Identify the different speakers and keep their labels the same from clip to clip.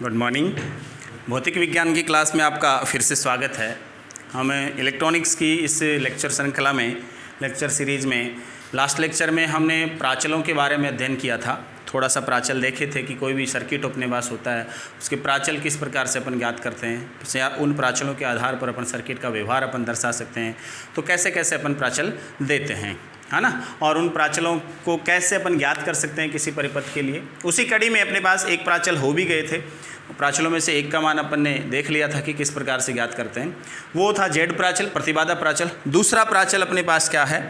Speaker 1: Good morning. भौतिक विज्ञान की क्लास में आपका फिर से स्वागत है। हम इलेक्ट्रॉनिक्स की इस लेक्चर श्रृंखला में, लेक्चर सीरीज़ में, लास्ट लेक्चर में हमने प्राचलों के बारे में अध्ययन किया था। थोड़ा सा प्राचल देखे थे कि कोई भी सर्किट अपने पास होता है, उसके प्राचल किस प्रकार से अपन ज्ञात करते हैं, या उन प्राचलों के आधार पर अपन सर्किट का व्यवहार अपन दर्शा सकते हैं। तो कैसे कैसे अपन प्राचल देते हैं, है ना, और उन प्राचलों को कैसे अपन ज्ञात कर सकते हैं किसी परिपथ के लिए। उसी कड़ी में अपने पास एक प्राचल हो भी गए थे। प्राचलों में से एक का मान अपन ने देख लिया था कि किस प्रकार से ज्ञात करते हैं, वो था जेड प्राचल, प्रतिबाधा प्राचल। दूसरा प्राचल अपने पास क्या है?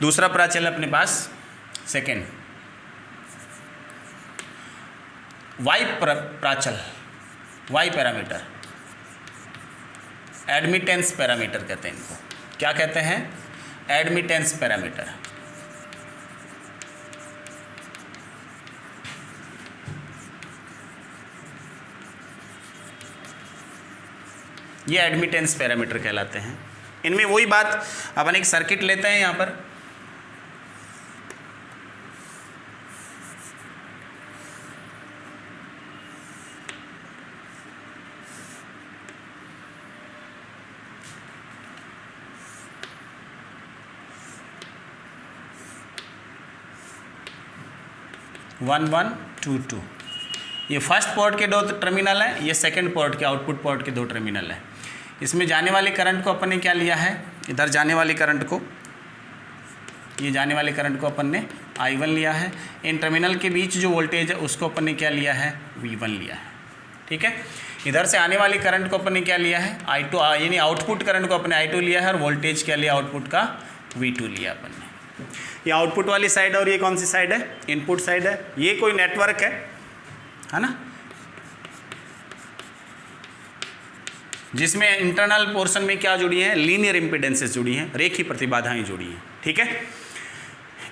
Speaker 1: दूसरा प्राचल अपने पास सेकेंड वाई प्राचल, वाई पैरामीटर, एडमिटेंस पैरामीटर कहते हैं इनको। क्या कहते हैं? Admittance parameter. ये एडमिटेंस पैरामीटर कहलाते हैं। इनमें वही बात, अपन एक सर्किट लेते हैं यहाँ पर, वन वन टू टू। ये फर्स्ट पोर्ट के दो टर्मिनल हैं, ये सेकंड पोर्ट के, आउटपुट पोर्ट के दो टर्मिनल हैं। इसमें जाने वाले करंट को अपन ने क्या लिया है? इधर जाने वाले करंट को, ये जाने वाले करंट को अपन ने I1 लिया है। इन टर्मिनल के बीच जो वोल्टेज है उसको अपन ने क्या लिया है? V1 लिया है। ठीक है। इधर से आने वाली करंट को अपन ने क्या लिया है? I2, यानी आउटपुट करंट को अपने I2 लिया है, और वोल्टेज क्या लिया? आउटपुट का V2 लिया अपन ने। ये आउटपुट वाली साइड है, और ये कौन सी साइड है? इनपुट साइड है। ये कोई नेटवर्क है ना, जिसमें इंटरनल पोर्शन में क्या जुड़ी हैं? लीनियर इम्पीडेंसेस जुड़ी हैं, रेखी प्रतिबाधाएं जुड़ी हैं। ठीक है।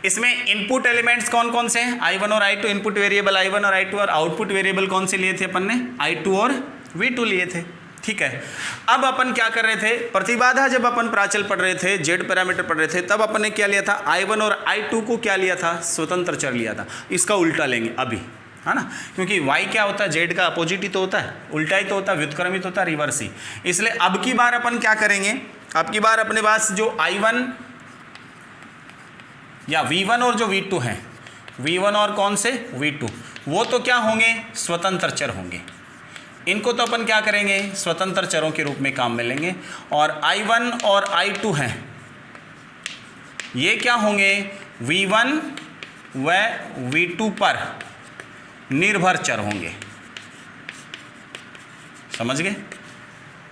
Speaker 1: इसमें इनपुट एलिमेंट्स कौन कौन से हैं? I1 और I2, इनपुट वेरिएबल I1 और I2, और आउटपुट वेरिएबल कौन से लिए थे अपन ने? I2 और V2 लिए थे। ठीक है। अब अपन क्या कर रहे थे? प्रतिबाधा जब अपन प्राचल पढ़ रहे थे, जेड पैरामीटर पढ़ रहे थे, तब अपन ने क्या लिया था? I1 और I2 को क्या लिया था? स्वतंत्र चर लिया था। इसका उल्टा लेंगे अभी, है ना, क्योंकि y क्या होता है? जेड का अपोजिट ही तो होता है, उल्टा ही तो होता है, व्युत्क्रमित होता है, रिवर्स ही। इसलिए अब की बार अपन क्या करेंगे? अब की बार अपने पास जो I1 या V1 और जो V2 है, V1 और कौन से? V2, वो तो क्या होंगे? स्वतंत्र चर होंगे। इनको तो अपन क्या करेंगे? स्वतंत्र चरों के रूप में काम में लेंगे। और I1 और I2 हैं, ये क्या होंगे? V1 व V2 पर निर्भर चर होंगे। समझ गए?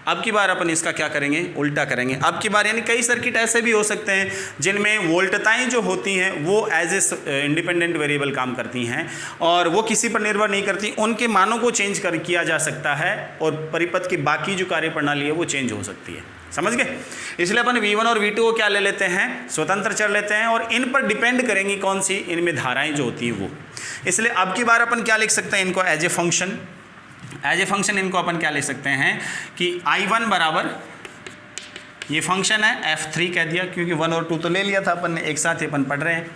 Speaker 1: अब की बार अपन इसका क्या करेंगे? उल्टा करेंगे। अब की बार, यानी कई सर्किट ऐसे भी हो सकते हैं जिनमें वोल्टताएं जो होती हैं वो एज ए इंडिपेंडेंट वेरिएबल काम करती हैं, और वो किसी पर निर्भर नहीं करती। उनके मानों को चेंज किया जा सकता है, और परिपथ की बाकी जो कार्यप्रणाली है वो चेंज हो सकती है। समझ गए? इसलिए अपन V1 और V2 को क्या ले लेते हैं? स्वतंत्र चर लेते हैं, और इन पर डिपेंड करेंगी कौन सी? इनमें धाराएं जो होती हैं वो। इसलिए अब की बार अपन क्या लिख सकते हैं? इनको as a function, as a function इनको अपन क्या लिख सकते हैं कि I1 बराबर, ये फंक्शन है, F3 कह दिया, क्योंकि 1 और 2 तो ले लिया था अपन ने, एक साथ ही अपन पढ़ रहे हैं।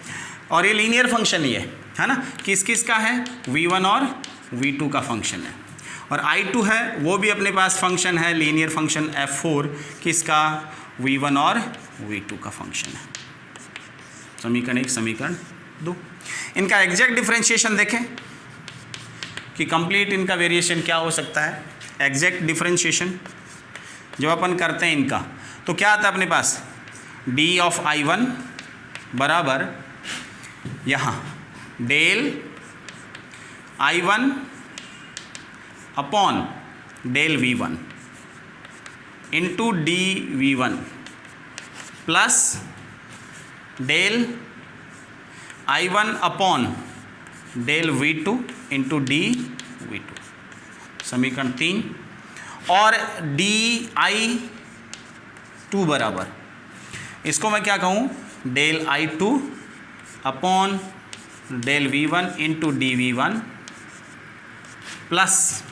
Speaker 1: और ये लीनियर फंक्शन ही है ना, किस किस का है? V1 और V2 का फंक्शन है। और I2 है, वो भी अपने पास फंक्शन है, लीनियर फंक्शन F4, किसका? V1 और V2 का फंक्शन है। समीकरण 1, समीकरण 2। इनका एग्जैक्ट डिफरेंशिएशन देखें कि कंप्लीट इनका वेरिएशन क्या हो सकता है। एग्जैक्ट डिफरेंशिएशन जब अपन करते हैं इनका, तो क्या आता है अपने पास? d ऑफ I1 बराबर यहाँ del I1 upon del V1 into d V1 plus del I1 upon del V2 into d V2, समीकरण 3। और DI2 बराबर, इसको मैं क्या कहूँ? Del I2 upon del V1 into d V1 plus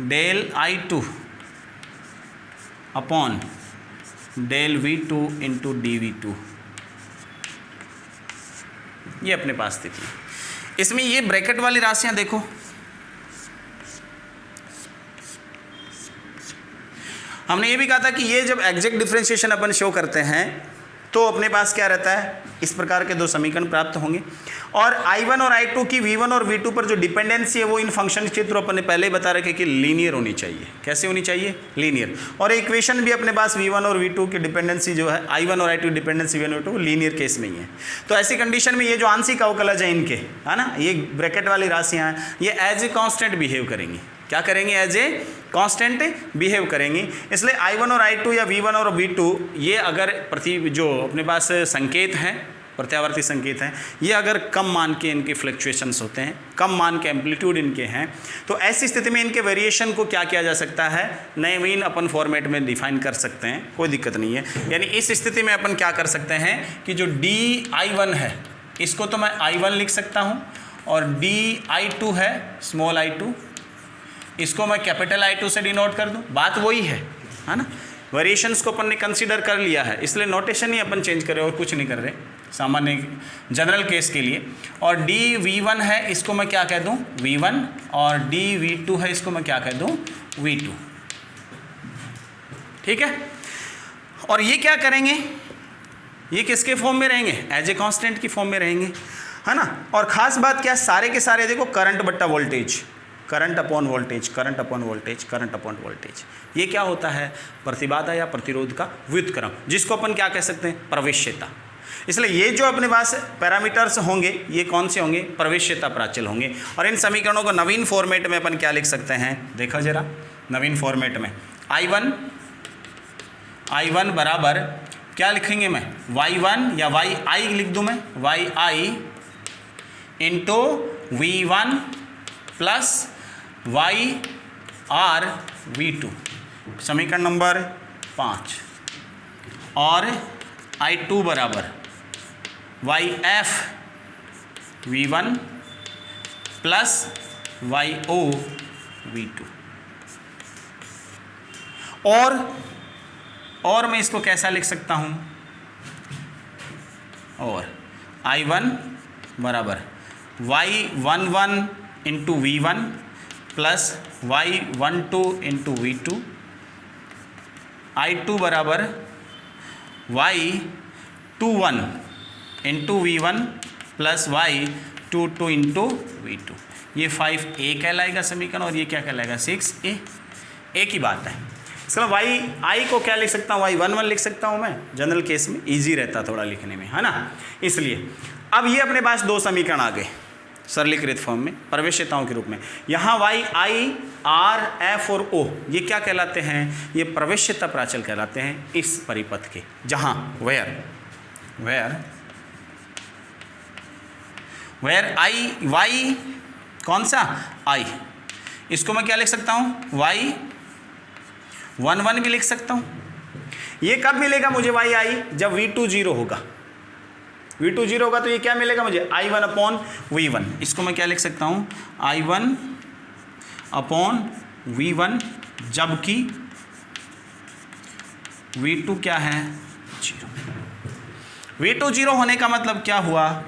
Speaker 1: del I2 upon del V2 into d V2। ये अपने पास स्थिति। इसमें ये ब्रैकेट वाली राशियां देखो, हमने ये भी कहा था कि ये जब एग्जैक्ट डिफरेंशिएशन अपन शो करते हैं तो अपने पास क्या रहता है, इस प्रकार के दो समीकरण प्राप्त होंगे। और I1 और I2 की V1 और V2 पर जो डिपेंडेंसी है वो इन फंक्शन के थ्रू अपन ने पहले ही बता रखे कि लीनियर होनी चाहिए। कैसे होनी चाहिए? लीनियर। और इक्वेशन भी अपने पास V1 और V2 की डिपेंडेंसी जो है, I1 और I2 डिपेंडेंसी V1 और V2 लीनियर केस में ही है। तो ऐसी कंडीशन में ये जो आंशिक अवकलज है इनके, है ना, ये ब्रैकेट वाली राशियाँ हैं, ये एज ए कॉन्स्टेंट बिहेव करेंगी। क्या करेंगे? एज ए कांस्टेंट बिहेव करेंगी। इसलिए I1 और I2 या V1 और V2 ये अगर जो अपने पास संकेत हैं, प्रत्यावर्ती संकेत हैं, ये अगर कम मान के इनके फ्लक्चुएशंस होते हैं, कम मान के एम्पलीट्यूड इनके हैं, तो ऐसी स्थिति में इनके वेरिएशन को क्या किया जा सकता है? नवीन अपन फॉर्मेट में डिफाइन कर सकते हैं, कोई दिक्कत नहीं है। यानी इस स्थिति में अपन क्या कर सकते हैं कि जो DI1 है इसको तो मैं I1 लिख सकता हूँ, और DI2 है स्मॉल I2, इसको मैं कैपिटल I2 से डिनोट कर दूं। बात वही है ना, वेरिएशंस को अपन ने कंसीडर कर लिया है, इसलिए नोटेशन ही अपन चेंज कर रहे और कुछ नहीं कर रहे सामान्य जनरल केस के लिए। और DV1 है, इसको मैं क्या कह दूं? V1, और DV2 है, इसको मैं क्या कह दूं? V2। ठीक है। और ये क्या करेंगे? ये किसके फॉर्म में रहेंगे? एज ए कांस्टेंट की फॉर्म में रहेंगे, है ना। और ख़ास बात क्या, सारे के सारे देखो करंट बट्टा voltage, current upon voltage, current upon voltage, current upon voltage, ये क्या होता है? प्रतिबाधा या प्रतिरोध का व्युत्क्रम, जिसको अपन क्या कह सकते हैं? प्रवेश्यता। इसलिए ये जो अपने पास पैरामीटर्स होंगे ये कौन से होंगे? प्रवेश्यता प्राचल होंगे। और इन समीकरणों को नवीन फॉर्मेट में अपन क्या लिख सकते हैं? देखो जरा, नवीन फॉर्मेट में I1 बराबर क्या लिखेंगे? मैं Y1 या YI लिख दूं, मैं YI into V1 plus YR V2, समीकरण नंबर 5। और I2 बराबर YF V1 plus YO V2। और मैं इसको कैसा लिख सकता हूँ? और I1 बराबर Y11 into V1 plus Y12 into V2, I2 बराबर Y21 into V1 plus Y22 into V2। ये 5A कहलाएगा समीकरण, और ये क्या कहलाएगा? 6A। एक ही बात है। इसका YI को क्या लिख सकता हूँ? Y11 लिख सकता हूँ मैं, जनरल केस में ईजी रहता थोड़ा लिखने में, है ना। इसलिए अब ये अपने पास दो समीकरण आ गए सरलीकृत फॉर्म में प्रवेश्यताओं के रूप में। यहाँ YI, R, F और O ये क्या कहलाते हैं? ये प्रवेश्यता प्राचल कहलाते हैं इस परिपथ के, जहाँ वेयर Y कौन सा? I, इसको मैं क्या लिख सकता हूँ? Y11 भी लिख सकता हूँ। ये कब मिलेगा मुझे YI? जब V2 0 होगा। V2 0 होगा तो ये क्या मिलेगा मुझे? I1 upon V1। इसको मैं क्या लिख सकता हूँ? I1 अपॉन V1, जबकि V2 क्या है? 0। V2 0 होने का मतलब क्या हुआ?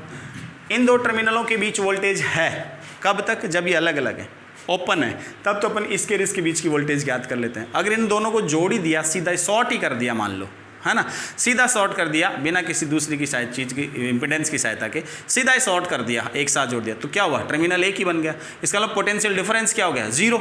Speaker 1: इन दो टर्मिनलों के बीच वोल्टेज है। कब तक? जब ये अलग अलग है, ओपन है, तब तो अपन इसके और इसके बीच की वोल्टेज ज्ञात कर लेते हैं। अगर इन दोनों को जोड़ ही दिया, सीधा शॉर्ट ही कर दिया मान लो, है ना, सीधा शॉर्ट कर दिया बिना किसी दूसरी की चीज़ की इम्पीडेंस की सहायता के, सीधा ही शॉर्ट कर दिया, एक साथ जोड़ दिया, तो क्या हुआ? टर्मिनल एक ही बन गया। इसका मतलब पोटेंशियल डिफरेंस क्या हो गया? 0।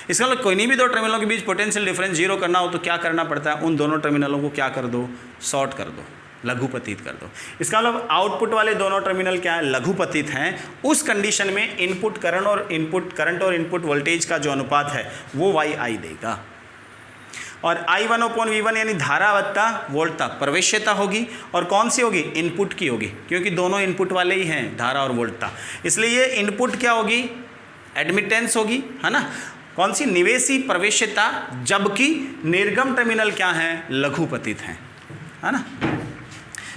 Speaker 1: इसका मतलब कोई नहीं भी दो टर्मिनलों के बीच पोटेंशियल डिफरेंस 0 करना हो तो क्या करना पड़ता है? उन दोनों टर्मिनलों को क्या कर दो? शॉर्ट कर दो, लघुपतित कर दो। इसका मतलब आउटपुट वाले दोनों टर्मिनल क्या है? लघुपतित हैं। उस कंडीशन में इनपुट करंट और इनपुट वोल्टेज का जो अनुपात है वो YI देगा। और I1 अपॉन V1 यानी धारा वत्ता वोल्टता प्रवेश्यता होगी, और कौन सी होगी? इनपुट की होगी, क्योंकि दोनों इनपुट वाले ही हैं, धारा और वोल्टता। इसलिए ये इनपुट क्या होगी? एडमिटेंस होगी, है ना। कौन सी? निवेशी प्रवेश्यता, जबकि निर्गम टर्मिनल क्या है? लघुपतित हैं, है ना।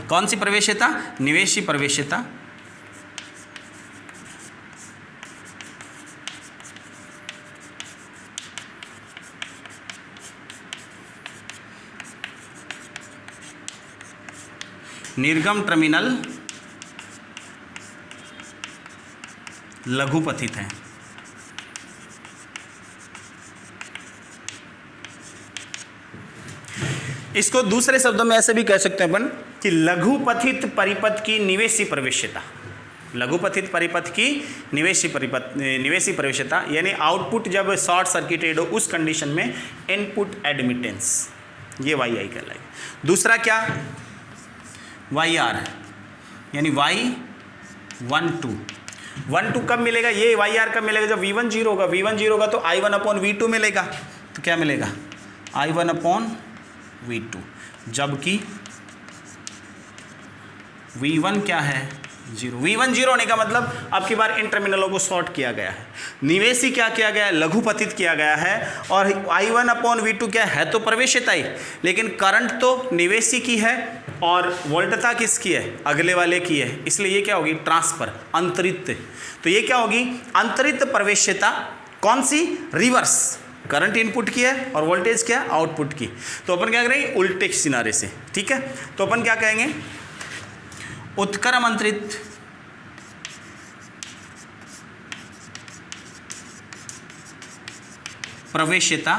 Speaker 1: कौन सी प्रवेश्यता? निवेशी प्रवेश्यता। निर्गम टर्मिनल लघुपतित हैं। इसको दूसरे शब्दों में ऐसे भी कह सकते हैं अपन कि लघुपथित परिपथ की निवेशी प्रवेश्यता, लघुपथित परिपथ की निवेशी प्रवेश्यता यानी आउटपुट जब शॉर्ट सर्किटेड हो उस कंडीशन में इनपुट एडमिटेंस, ये वाई आई कहलाएगा। दूसरा क्या, वाई आर यानी Y12 कब मिलेगा, ये वाई आर कब मिलेगा, जब V1 जीरो होगा, V1 जीरो होगा तो I1/V2 मिलेगा। तो क्या मिलेगा, I1/V2, जबकि V1 क्या है, जीरो। V1 जीरो होने का मतलब अब की बार इन टर्मिनलों को शॉर्ट किया गया है, निवेशी क्या किया गया है, लघुपथित किया गया है। और I1/V2 क्या है, तो प्रवेश्यता ही, लेकिन करंट तो निवेशी की है और वोल्टता किसकी है, अगले वाले की है, इसलिए ये क्या होगी, ट्रांसफर, अंतरित। तो ये क्या होगी, अंतरित प्रवेश्यता, कौन सी, रिवर्स, करंट इनपुट की है और वोल्टेज क्या है, आउटपुट की। तो अपन क्या करेंगे, उल्टे किनारे से, ठीक है। तो अपन क्या कहेंगे, उत्क्रम अंतरित प्रवेश्यता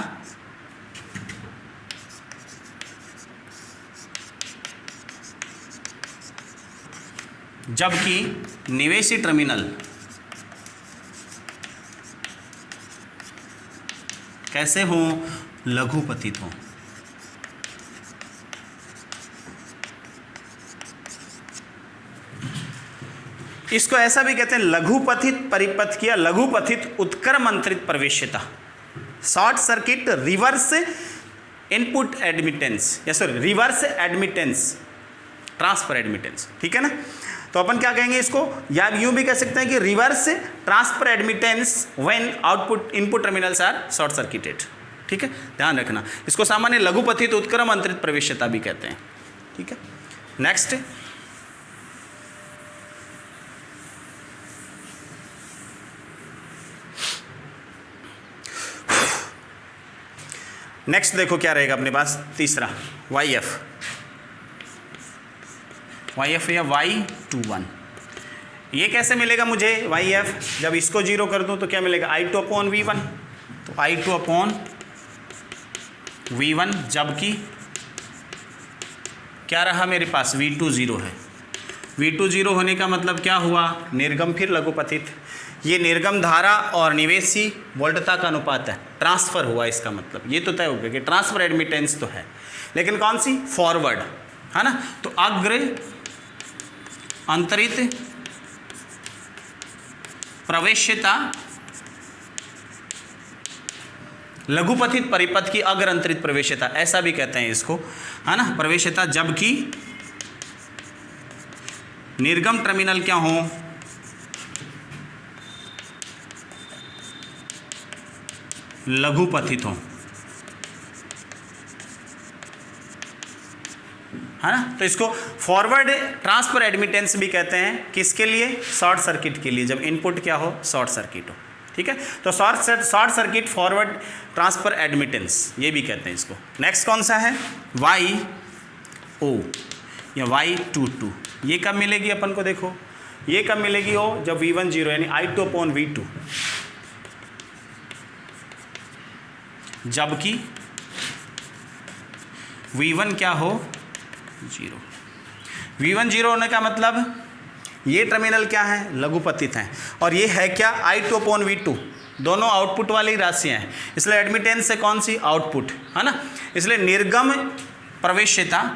Speaker 1: जबकि निवेशी टर्मिनल कैसे हो, लघुपथित हो। इसको ऐसा भी कहते हैं लघुपथित परिपथ की या लघुपथित उत्क्रम अंतरित प्रवेश्यता, short circuit reverse input admittance, या sorry reverse admittance, transfer admittance, ठीक है ना। तो अपन क्या कहेंगे इसको, या यूं भी कह सकते हैं कि reverse transfer admittance when output input terminals are short circuited, ठीक है, ध्यान रखना। इसको सामान्य लघुपथित उत्क्रम अंतरित प्रवेश्यता भी कहते हैं, ठीक है। नेक्स्ट, नेक्स्ट देखो क्या रहेगा अपने पास, तीसरा YF या Y21। ये कैसे मिलेगा मुझे YF, जब इसको जीरो कर दूं तो क्या मिलेगा, I2/V1, तो I2/V1, जबकि क्या रहा मेरे पास, V2 जीरो है। V2 जीरो होने का मतलब क्या हुआ, निर्गम फिर लघुपथित, ये निर्गम धारा और निवेशी वोल्टता का अनुपात है, ट्रांसफर हुआ, इसका मतलब ये तो तय हो गया कि ट्रांसफर एडमिटेंस तो है, लेकिन कौन सी, फॉरवर्ड, है ना। तो अग्र अंतरित प्रवेश्यता लघुपथित परिपथ की अग्र अंतरित प्रवेश्यता, ऐसा भी कहते हैं इसको, है ना, प्रवेश्यता, जबकि निर्गम टर्मिनल क्या हो, लघुपथित हो, है ना। तो इसको फॉरवर्ड ट्रांसफर एडमिटेंस भी कहते हैं, किसके लिए, शॉर्ट सर्किट के लिए, जब इनपुट क्या हो, शॉर्ट सर्किट हो, ठीक है। तो short circuit forward transfer admittance, ये भी कहते हैं इसको। नेक्स्ट कौन सा है, YO या Y22। ये कब मिलेगी अपन को, देखो ये कब मिलेगी हो, जब V1 जीरो यानी I2/V2, जबकि V1 क्या हो, जीरो। V1 जीरो होने का मतलब ये टर्मिनल क्या है, लघुपथित हैं, और ये है क्या, I2/V2, दोनों आउटपुट वाली राशियां हैं, इसलिए एडमिटेंस से कौन सी, आउटपुट, है ना। इसलिए निर्गम प्रवेश्यता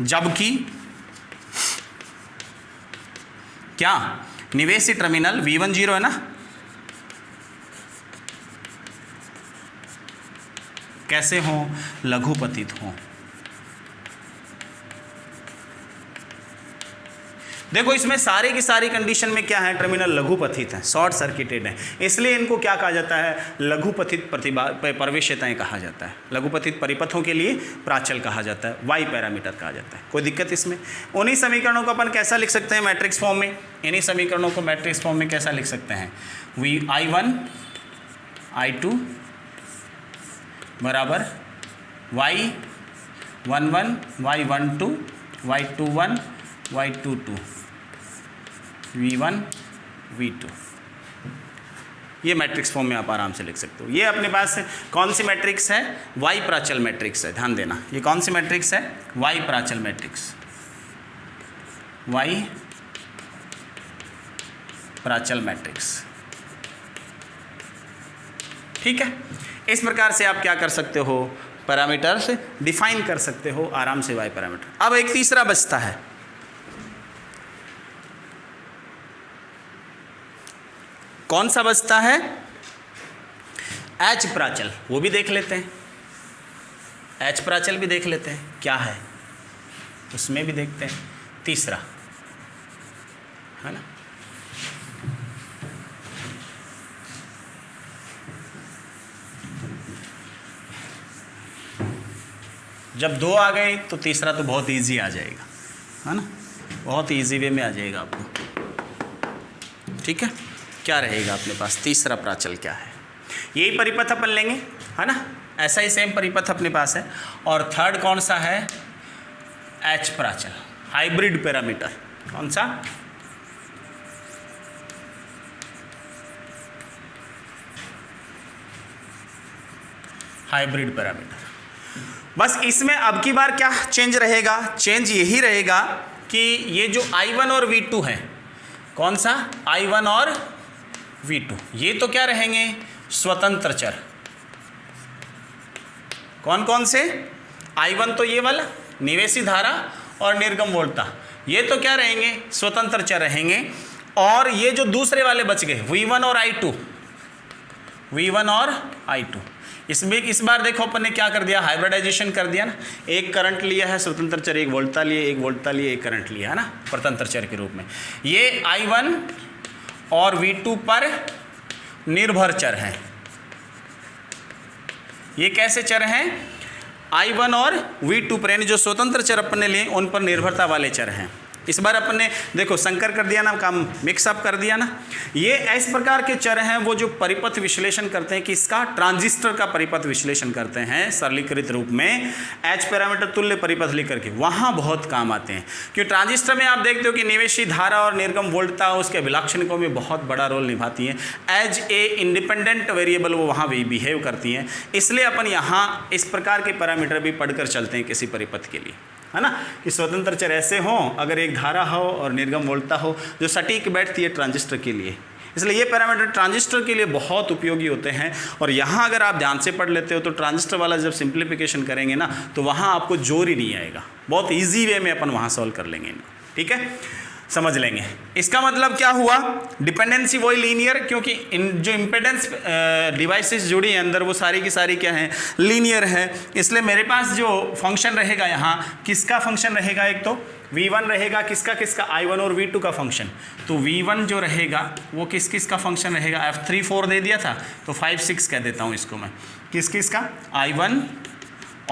Speaker 1: जबकि क्या, निवेशी टर्मिनल V1 जीरो है ना, कैसे हो, लघुपथित हो। देखो इसमें सारे की सारी कंडीशन में क्या है, टर्मिनल लघुपथित है, शॉर्ट सर्किटेड है, इसलिए इनको क्या कहा जाता है, लघुपथित प्रवेश्यताएं कहा जाता है, लघुपथित परिपथों के लिए प्राचल कहा जाता है, Y पैरामीटर कहा जाता है। कोई दिक्कत इसमें। उन्हीं समीकरणों को अपन कैसा लिख सकते हैं, मैट्रिक्स फॉर्म में, इन्हीं समीकरणों को मैट्रिक्स फॉर्म में कैसा लिख सकते हैं, I1 I2 बराबर Y11 Y12 Y21 Y22 V1 V2, ये मैट्रिक्स फॉर्म में आप आराम से लिख सकते हो। ये अपने पास कौन सी मैट्रिक्स है? वाई प्राचल मैट्रिक्स है, ध्यान देना। ये कौन सी मैट्रिक्स है? वाई प्राचल मैट्रिक्स, वाई प्राचल मैट्रिक्स। ठीक है, इस प्रकार से आप क्या कर सकते हो? पैरामीटर से डिफाइन कर सकते हो आराम से वाई पैरामीटर। अब एक तीसरा बचता है, कौन सा बचता है? एच प्राचल। वो भी देख लेते हैं, एच प्राचल भी देख लेते हैं क्या है, उसमें भी देखते हैं। तीसरा है ना, जब दो आ गए तो तीसरा तो बहुत इजी आ जाएगा, है ना, बहुत इजी वे में आ जाएगा आपको। ठीक है, क्या रहेगा अपने पास? तीसरा प्राचल क्या है? यही परिपथ अपन लेंगे, है ना, ऐसा ही सेम परिपथ अपने पास है। और थर्ड कौन सा है? एच प्राचल, हाइब्रिड पैरामीटर। कौन सा? Hybrid parameter. बस इसमें अब की बार क्या चेंज रहेगा? चेंज यही रहेगा कि ये जो I1 और V2 है, कौन सा? I1 और V2, ये तो क्या रहेंगे? स्वतंत्र चर। कौन कौन से? I1 तो ये वाला निवेशी धारा और निर्गम वोल्टता, ये तो क्या रहेंगे? स्वतंत्र चर रहेंगे। और ये जो दूसरे वाले बच गए V1 और I2, V1 और I2, इसमें इस बार देखो अपन ने क्या कर दिया? हाइब्रिडाइजेशन कर दिया ना। एक करंट लिया है स्वतंत्र चर, एक वोल्टता लिए, एक वोल्टता लिए, एक करंट लिया है ना स्वतंत्र चर के रूप में। ये I1 और V2 पर निर्भर चर हैं। ये कैसे चर हैं? I1 और V2 पर, यानी जो स्वतंत्र चर अपन ने लिए उन पर निर्भरता वाले चर हैं। इस बार अपन ने देखो संकर कर दिया ना, काम मिक्सअप कर दिया ना। ये इस प्रकार के चर हैं वो जो परिपथ विश्लेषण करते हैं, कि इसका ट्रांजिस्टर का परिपथ विश्लेषण करते हैं सरलीकृत रूप में एच पैरामीटर तुल्य परिपथ लिख करके, वहाँ बहुत काम आते हैं। क्योंकि ट्रांजिस्टर में आप देखते हो कि निवेशी धारा और निर्गम वोल्टता उसके अभिलाक्षणिकों में बहुत बड़ा रोल निभाती हैं। एज ए इंडिपेंडेंट वेरिएबल वो वहाँ भी बिहेव करती हैं। इसलिए अपन यहाँ इस प्रकार के पैरामीटर भी पढ़कर चलते हैं किसी परिपथ के लिए, है ना, कि स्वतंत्र चर ऐसे हों, अगर एक धारा हो और निर्गम वोल्टता हो जो सटीक बैठती है ट्रांजिस्टर के लिए। इसलिए ये पैरामीटर ट्रांजिस्टर के लिए बहुत उपयोगी होते हैं। और यहाँ अगर आप ध्यान से पढ़ लेते हो तो ट्रांजिस्टर वाला जब सिंप्लीफिकेशन करेंगे ना तो वहाँ आपको जोर ही नहीं आएगा, बहुत ईजी वे में अपन वहाँ सॉल्व कर लेंगे इनको। ठीक है, समझ लेंगे। इसका मतलब क्या हुआ? डिपेंडेंसी वही लीनियर, क्योंकि जो इम्पेडेंस डिवाइसेस जुड़ी हैं अंदर वो सारी की सारी क्या हैं? लीनियर है। इसलिए मेरे पास जो फंक्शन रहेगा यहाँ, किसका फंक्शन रहेगा? एक तो V1 रहेगा, किसका किसका? I1 और V2 का फंक्शन। तो V1 जो रहेगा वो किस किस का फंक्शन रहेगा? F3 4 दे दिया था तो 5 6 कह देता हूँ इसको मैं। किस किस का? I1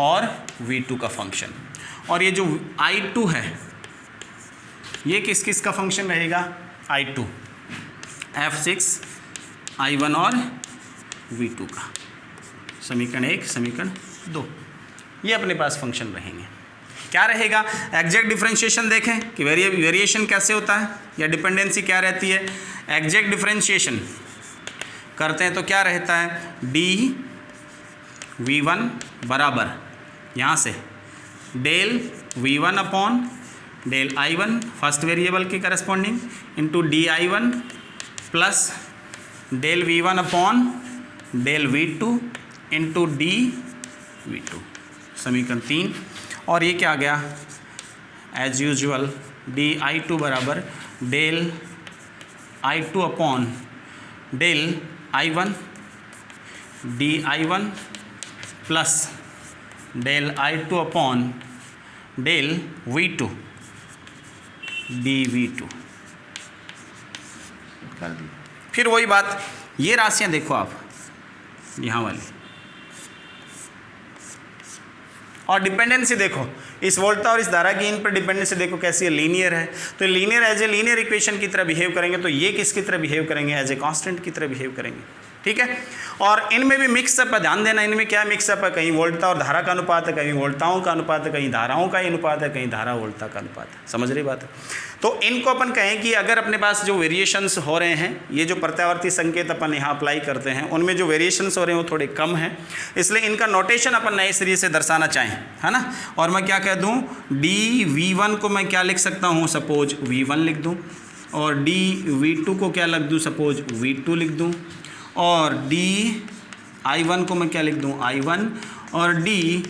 Speaker 1: और V2 का फंक्शन। और ये जो I2 है ये किस किस का फंक्शन रहेगा? I2, F6, I1 और V2 का। समीकरण 1, समीकरण 2, ये अपने पास फंक्शन रहेंगे। क्या रहेगा? एग्जैक्ट डिफरेंशिएशन देखें कि वेरिएशन कैसे होता है या डिपेंडेंसी क्या रहती है। एग्जैक्ट डिफरेंशिएशन करते हैं तो क्या रहता है? डी V1 बराबर यहाँ से del V1 upon del I1 first variable के corresponding into DI1 plus del V1 upon del V2 into DV2, समीकरण 3। और ये क्या आ गया? एज यूजुअल DI2 बराबर del I2 upon del I1 DI1 plus del I2 upon del V2 dV2 कर दी। फिर वही बात, ये राशियां देखो आप यहाँ वाली, और डिपेंडेंसी देखो इस वोल्टता और इस धारा की इन पर डिपेंडेंसी देखो कैसी है? लीनियर है। तो linear as a linear equation की तरह बिहेव करेंगे, तो ये किसकी तरह बिहेव करेंगे? एज ए कांस्टेंट की तरह बिहेव करेंगे। ठीक है। और इनमें भी मिक्सअप है, ध्यान देना, इनमें क्या मिक्सअप है, कहीं वोल्टता और धारा का अनुपात है, कहीं वोल्टताओं का अनुपात है, कहीं धाराओं का ही अनुपात है, कहीं धारा वोल्टता का अनुपात है। समझ रही बात है। तो इनको अपन कहें कि अगर अपने पास जो वेरिएशंस हो रहे हैं, ये जो प्रत्यावर्ती संकेत अपन यहाँ अप्लाई करते हैं, उनमें जो वेरिएशंस हो रहे हैं वो थोड़े कम हैं, इसलिए इनका नोटेशन अपन नए सिरे से दर्शाना चाहें, है ना। और मैं क्या कह दूँ, डी V1 को मैं क्या लिख सकता हूँ, सपोज V1 लिख दूँ, और डी V2 को क्या लिख दूँ, सपोज V2 लिख दूँ, और डी I1 को मैं क्या लिख दूँ, I1, और डी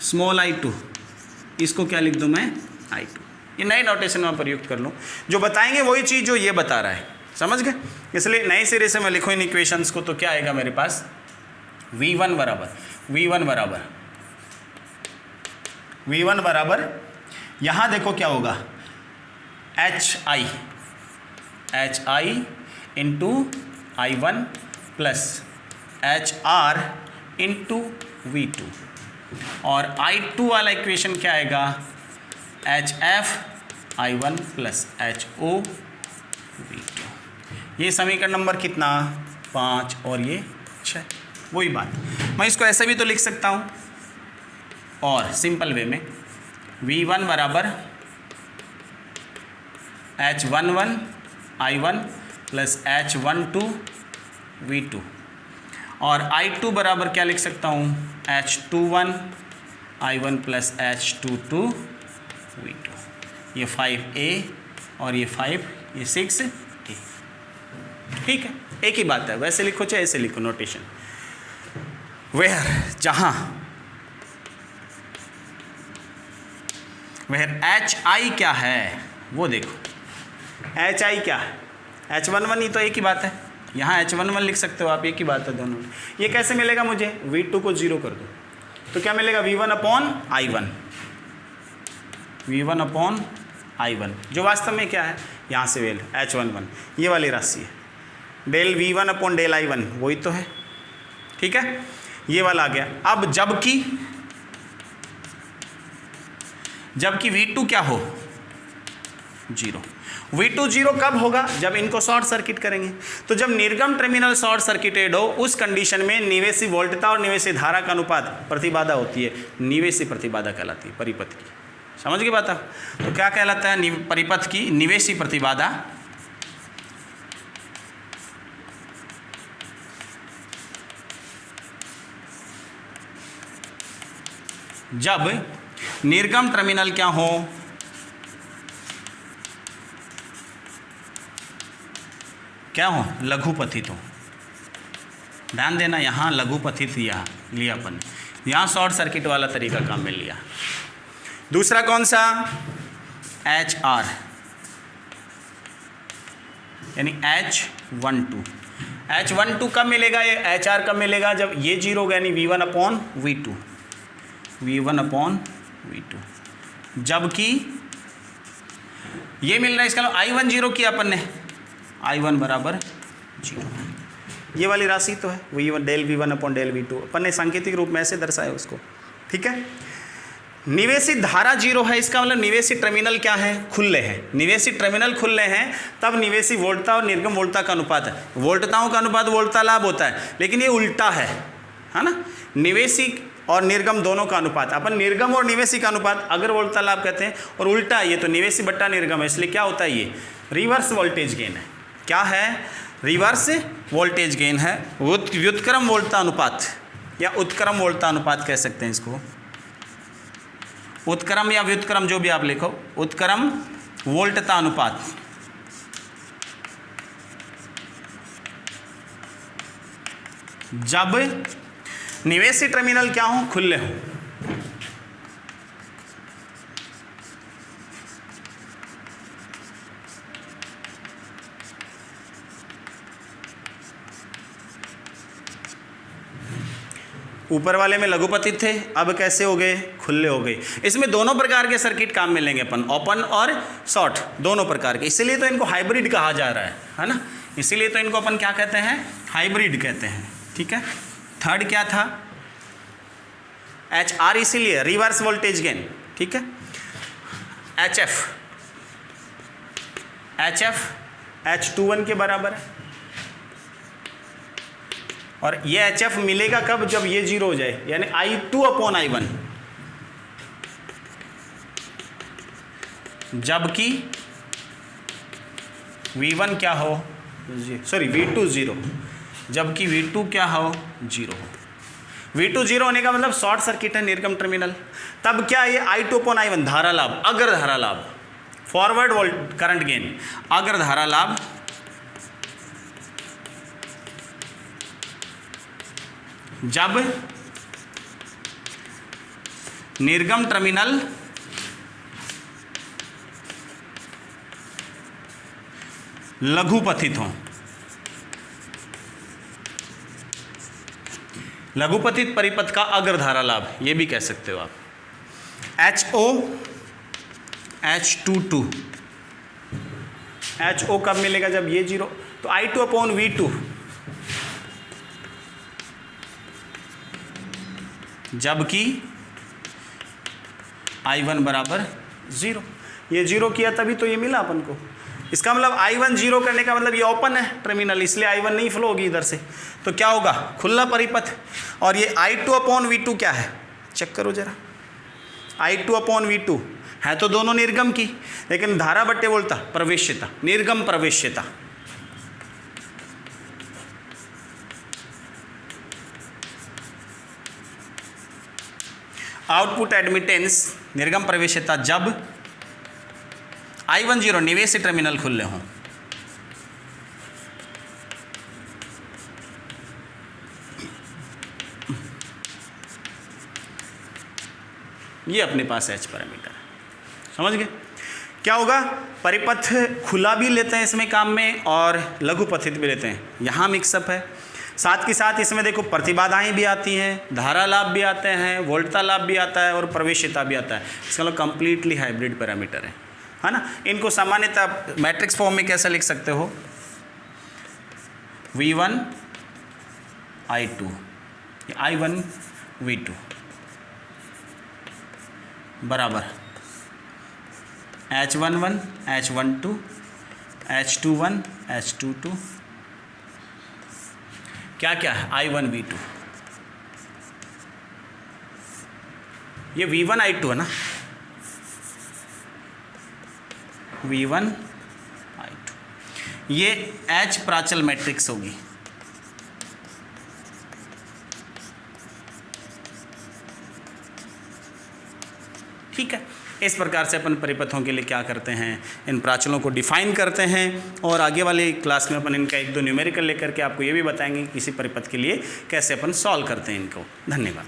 Speaker 1: स्मॉल I2 इसको क्या लिख दूँ मैं, I2। ये नए नोटेशन में प्रयुक्त कर लूँ, जो बताएंगे वही चीज़ जो ये बता रहा है, समझ गए। इसलिए नए सिरे से मैं लिखूँ इन इक्वेशंस को, तो क्या आएगा मेरे पास, V1 बराबर यहाँ देखो क्या होगा, HI into I1 plus HR into V2, और I2 वाला इक्वेशन क्या आएगा, HF I1 plus HO V2। ये समीकरण नंबर कितना, 5 और ये 6। वही बात, मैं इसको ऐसे भी तो लिख सकता हूँ, और सिंपल वे में V1 बराबर H11 I1 plus H12 V2, और I2 बराबर क्या लिख सकता हूँ, H21 I1 plus H22 V2। ये 5A और ये 5, ये 6A। ठीक है, एक ही बात है, वैसे लिखो चाहे ऐसे लिखो नोटेशन। वेयर जहाँ वेयर HI क्या है वो देखो, HI क्या है, H11 ही तो एक ही बात है, यहाँ H11 लिख सकते हो आप, एक ही बात है दोनों में। ये कैसे मिलेगा मुझे, V2 को 0 कर दो तो क्या मिलेगा, V1 अपॉन I1, जो वास्तव में क्या है, यहाँ से वेल H11 ये वाली राशि है, del V1 upon del I1 वही तो है, ठीक है, ये वाला आ गया। अब जबकि V2 क्या हो, 0। V2 0 कब होगा, जब इनको शॉर्ट सर्किट करेंगे। तो जब निर्गम टर्मिनल शॉर्ट सर्किटेड हो, उस कंडीशन में निवेशी वोल्टता और निवेशी धारा का अनुपात प्रतिबाधा होती है, निवेशी प्रतिबाधा कहलाती है, परिपथ की। समझ गए बात आप। तो क्या कहलाता है, परिपथ की निवेशी प्रतिबाधा जब निर्गम टर्मिनल क्या हो, क्या हो, लघुपथित हो। ध्यान देना, यहाँ लघुपथित लिया अपन, यहाँ शॉर्ट सर्किट वाला तरीका काम में लिया। दूसरा कौन सा, HR यानी H12 कब मिलेगा, ये HR कब मिलेगा, जब ये 0 होगा, यानी V1 अपॉन V2, जबकि ये मिल रहा है, इसका I1 0 किया अपन ने, I1 बराबर 0, ये वाली राशि तो है, V1 del V1 upon del V2, अपन ने सांकेतिक रूप में ऐसे दर्शाया उसको, ठीक है। निवेशी धारा 0 है, इसका मतलब निवेशी टर्मिनल क्या है, खुले हैं। निवेशी टर्मिनल खुले हैं तब निवेशी वोल्टता और निर्गम वोल्टता का अनुपात है, वोल्टताओं का अनुपात वोल्टता लाभ होता है, लेकिन ये उल्टा है ना, निवेशी और निर्गम दोनों का अनुपात। अपन निर्गम और निवेशी का अनुपात अगर वोल्टता लाभ कहते हैं, और उल्टा ये तो निवेशी बट्टा निर्गम है, इसलिए क्या होता है, ये रिवर्स वोल्टेज गेन है। क्या है, रिवर्स वोल्टेज गेन है, व्युत्क्रम वोल्टता अनुपात या उत्क्रम वोल्टता अनुपात कह सकते हैं इसको, उत्क्रम या व्युत्क्रम जो भी आप लिखो, उत्क्रम वोल्टता अनुपात। जब निवेशी टर्मिनल क्या हो, खुले हो। ऊपर वाले में लघुपतित थे, अब कैसे हो गए, खुले हो गए। इसमें दोनों प्रकार के सर्किट काम में लेंगे अपन, ओपन और शॉर्ट दोनों प्रकार के, इसीलिए तो इनको हाइब्रिड कहा जा रहा है ना, इसीलिए तो इनको अपन क्या कहते हैं, हाइब्रिड कहते हैं, ठीक है। थर्ड क्या था, HR, इसीलिए रिवर्स वोल्टेज गेन, ठीक है। HF H21 के बराबर है, और ये HF मिलेगा कब, जब ये 0 हो जाए, यानी I2/I1, जबकि V1 क्या हो, सॉरी V2 0, जबकि V2 क्या हो, 0 हो। V2 0 होने का मतलब शॉर्ट सर्किट है निर्गम टर्मिनल। तब क्या ये I2/I1 धारा लाभ, अगर धारा लाभ, फॉरवर्ड वोल्ट करंट गेन, अगर धारा लाभ जब निर्गम टर्मिनल लघुपथित हों, लघुपथित परिपथ का अग्र धारा लाभ, ये भी कह सकते हो आप। HO H22, HO कब मिलेगा, जब ये 0, तो I2/V2, जबकि I1 बराबर 0। ये 0 किया तभी तो ये मिला अपन को। इसका मतलब I1 0 करने का मतलब ये ओपन है टर्मिनल, इसलिए I1 नहीं फ्लो होगी इधर से, तो क्या होगा, खुला परिपथ। और ये I2/V2 क्या है, चेक करो जरा, I2/V2 है तो दोनों निर्गम की, लेकिन धारा बट्टे बोलता प्रवेश्यता, निर्गम प्रवेश्यता। आउटपुट एडमिटेंस निर्गम प्रवेश्यता जब I1 0 निवेश टर्मिनल खुले हों। ये अपने पास H पैरामीटर है, समझ गए। क्या होगा, परिपथ खुला भी लेते हैं इसमें काम में और लघुपथित भी लेते हैं, यहाँ मिक्सअप है। साथ के साथ इसमें देखो प्रतिबाधाएं भी आती हैं, धारा लाभ भी आते हैं, वोल्टता लाभ भी आता है और प्रवेश्यता भी आता है। इसका मतलब कंप्लीटली हाइब्रिड पैरामीटर है ना। इनको सामान्यतः मैट्रिक्स फॉर्म में कैसे लिख सकते हो, V1 I2, I1 V2 बराबर H11 H12 H21 H22 क्या क्या है, I1 V2, ये V1 I2 है ना, V1 I2, ये H प्राचल मैट्रिक्स होगी। ठीक है, इस प्रकार से अपन परिपथों के लिए क्या करते हैं, इन प्राचलों को डिफाइन करते हैं और आगे वाले क्लास में अपन इनका 1-2 न्यूमेरिकल लेकर के आपको ये भी बताएंगे किसी परिपथ के लिए कैसे अपन सॉल्व करते हैं इनको। धन्यवाद।